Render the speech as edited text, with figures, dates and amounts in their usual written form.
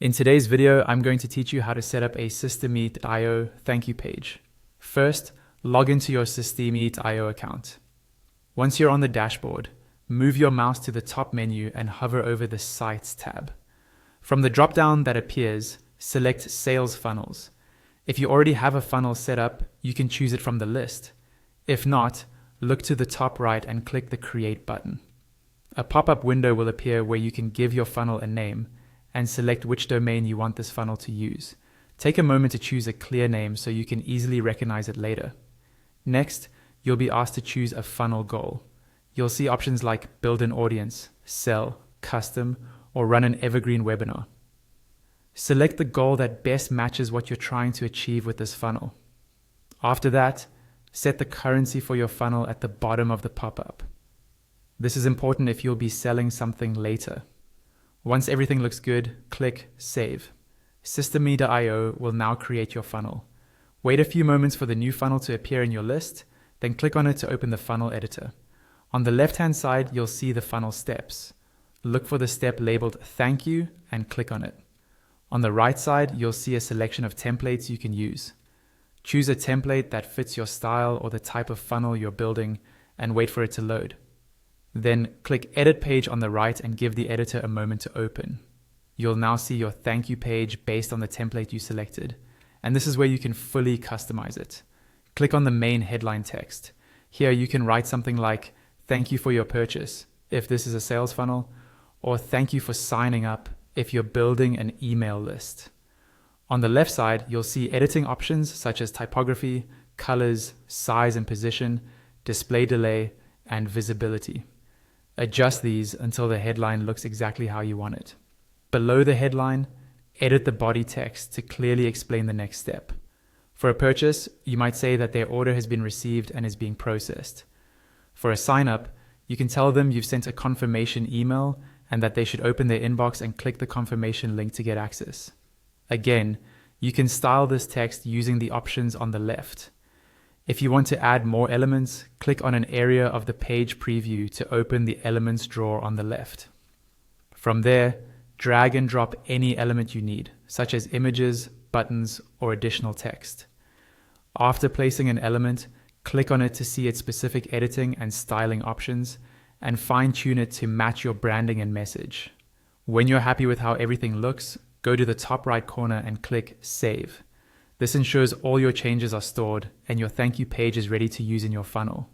In today's video, I'm going to teach you how to set up a System.io thank you page. First, log into your System.io account. Once you're on the dashboard, move your mouse to the top menu and hover over the Sites tab. From the drop-down that appears, select Sales Funnels. If you already have a funnel set up, you can choose it from the list. If not, look to the top right and click the Create button. A pop-up window will appear where you can give your funnel a name and select which domain you want this funnel to use. Take a moment to choose a clear name so you can easily recognize it later. Next, you'll be asked to choose a funnel goal. You'll see options like build an audience, sell, custom, or run an evergreen webinar. Select the goal that best matches what you're trying to achieve with this funnel. After that, set the currency for your funnel at the bottom of the pop-up. This is important if you'll be selling something later. Once everything looks good, click Save. System.io will now create your funnel. Wait a few moments for the new funnel to appear in your list, then click on it to open the funnel editor. On the left-hand side, you'll see the funnel steps. Look for the step labeled Thank You and click on it. On the right side, you'll see a selection of templates you can use. Choose a template that fits your style or the type of funnel you're building and wait for it to load. Then click Edit Page on the right and give the editor a moment to open. You'll now see your thank you page based on the template you selected, and this is where you can fully customize it. Click on the main headline text. Here you can write something like, "Thank you for your purchase," if this is a sales funnel, or "Thank you for signing up," if you're building an email list. On the left side, you'll see editing options such as typography, colors, size and position, display delay, and visibility. Adjust these until the headline looks exactly how you want it. Below the headline, edit the body text to clearly explain the next step. For a purchase, you might say that their order has been received and is being processed. For a sign-up, you can tell them you've sent a confirmation email and that they should open their inbox and click the confirmation link to get access. Again, you can style this text using the options on the left. If you want to add more elements, click on an area of the page preview to open the elements drawer on the left. From there, drag and drop any element you need, such as images, buttons, or additional text. After placing an element, click on it to see its specific editing and styling options, and fine-tune it to match your branding and message. When you're happy with how everything looks, go to the top right corner and click Save. This ensures all your changes are stored and your thank you page is ready to use in your funnel.